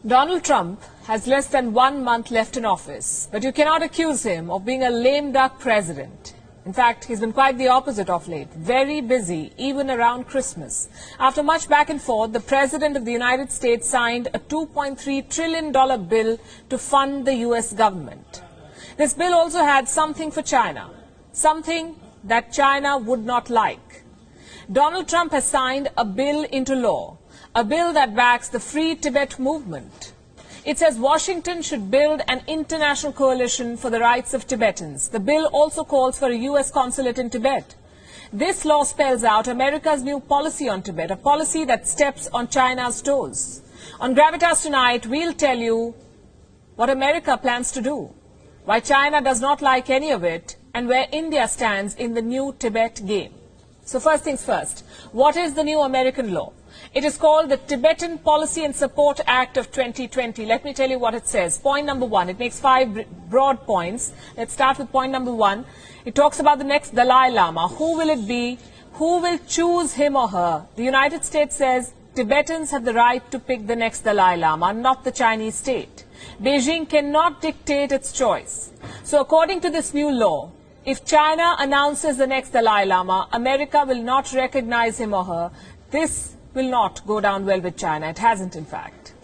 Donald Trump has less than 1 month left in office, but you cannot accuse him of being a lame duck president. In fact, he's been quite the opposite of late, very busy, even around Christmas. After much back and forth, the President of the United States signed a $2.3 trillion bill to fund the U.S. government. This bill also had something for China, something that China would not like. Donald Trump has signed a bill into law, a bill that backs the Free Tibet movement. It says Washington should build an international coalition for the rights of Tibetans. The bill also calls for a U.S. consulate in Tibet. This law spells out America's new policy on Tibet, a policy that steps on China's toes. On Gravitas tonight, we'll tell you what America plans to do, why China does not like any of it, and where India stands in the new Tibet game. So first things first, what is the new American law? It is called the Tibetan Policy and Support Act of 2020. Let me tell you what it says. Point number one, it makes 5 broad points. Let's start with point number one. It talks about the next Dalai Lama. Who will it be? Who will choose him or her? The United States says Tibetans have the right to pick the next Dalai Lama, not the Chinese state. Beijing cannot dictate its choice. So according to this new law, if China announces the next Dalai Lama, America will not recognize him or her. This will not go down well with China. It hasn't, in fact.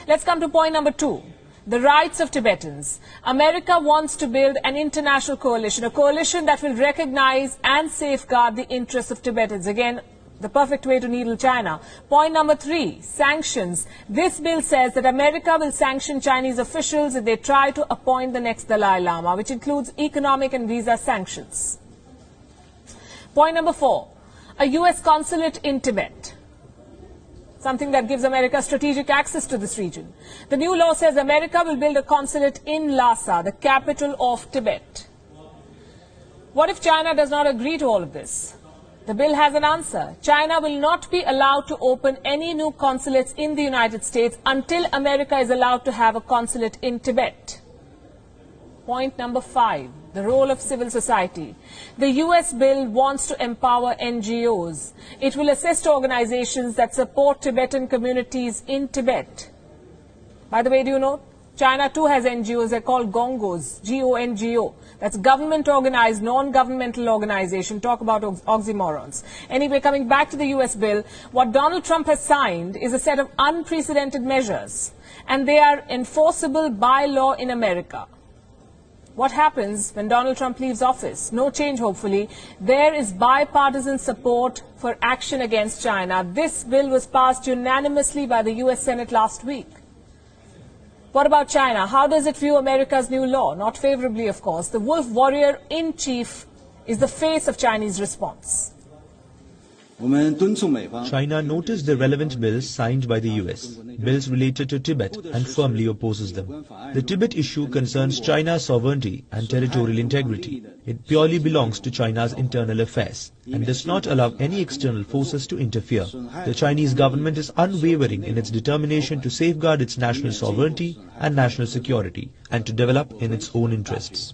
Let's come to point number two, the rights of Tibetans. America wants to build an international coalition, a coalition that will recognize and safeguard the interests of Tibetans. Again, the perfect way to needle China. Point number three, sanctions. This bill says that America will sanction Chinese officials if they try to appoint the next Dalai Lama, which includes economic and visa sanctions. Point number four, a U.S. consulate in Tibet, something that gives America strategic access to this region. The new law says America will build a consulate in Lhasa, the capital of Tibet. What if China does not agree to all of this? The bill has an answer. China will not be allowed to open any new consulates in the United States until America is allowed to have a consulate in Tibet. Point number five, the role of civil society. The U.S. bill wants to empower NGOs. It will assist organizations that support Tibetan communities in Tibet. By the way, do you know, China too has NGOs. They're called GONGOs, G-O-N-G-O. That's government-organized, non-governmental organization. Talk about oxymorons. Anyway, coming back to the U.S. bill, what Donald Trump has signed is a set of unprecedented measures, and they are enforceable by law in America. What happens when Donald Trump leaves office? No change, hopefully. There is bipartisan support for action against China. This bill was passed unanimously by the U.S. Senate last week. What about China? How does it view America's new law? Not favorably, of course. The wolf warrior in chief is the face of Chinese response. China noticed the relevant bills signed by the US, bills related to Tibet, and firmly opposes them. The Tibet issue concerns China's sovereignty and territorial integrity. It purely belongs to China's internal affairs and does not allow any external forces to interfere. The Chinese government is unwavering in its determination to safeguard its national sovereignty and national security and to develop in its own interests.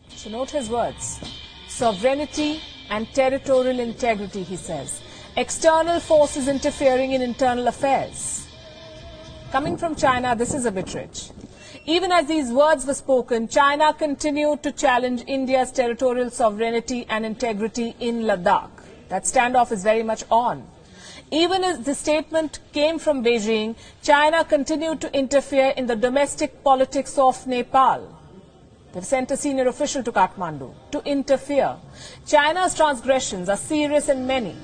So note his words. Sovereignty and territorial integrity, he says. External forces interfering in internal affairs. Coming from China, this is a bit rich. Even as these words were spoken, China continued to challenge India's territorial sovereignty and integrity in Ladakh. That standoff is very much on. Even as the statement came from Beijing, China continued to interfere in the domestic politics of Nepal. They've sent a senior official to Kathmandu to interfere. China's transgressions are serious and many.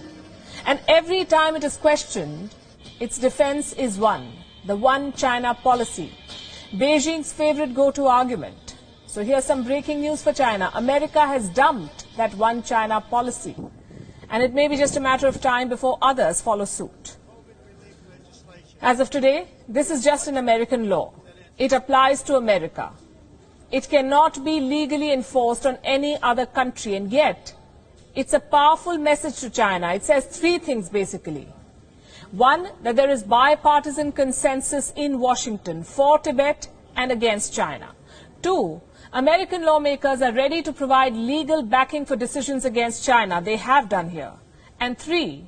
And every time it is questioned, its defense is one, the one China policy, Beijing's favorite go-to argument. So here's some breaking news for China. America has dumped that one China policy. And it may be just a matter of time before others follow suit. As of today, this is just an American law. It applies to America. It cannot be legally enforced on any other country, and yet it's a powerful message to China. It says three things, basically. One, that there is bipartisan consensus in Washington for Tibet and against China. Two, American lawmakers are ready to provide legal backing for decisions against China. They have done here. And three,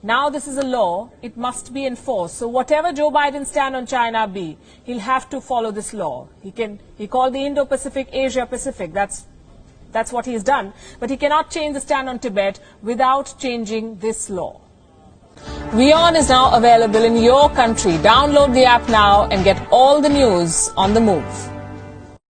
Now this is a law, it must be enforced. So whatever Joe Biden's stand on China be, he'll have to follow this law. He called the Indo-Pacific Asia-Pacific. That's what he's done. But he cannot change the stand on Tibet without changing this law. WION is now available in your country. Download the app now and get all the news on the move.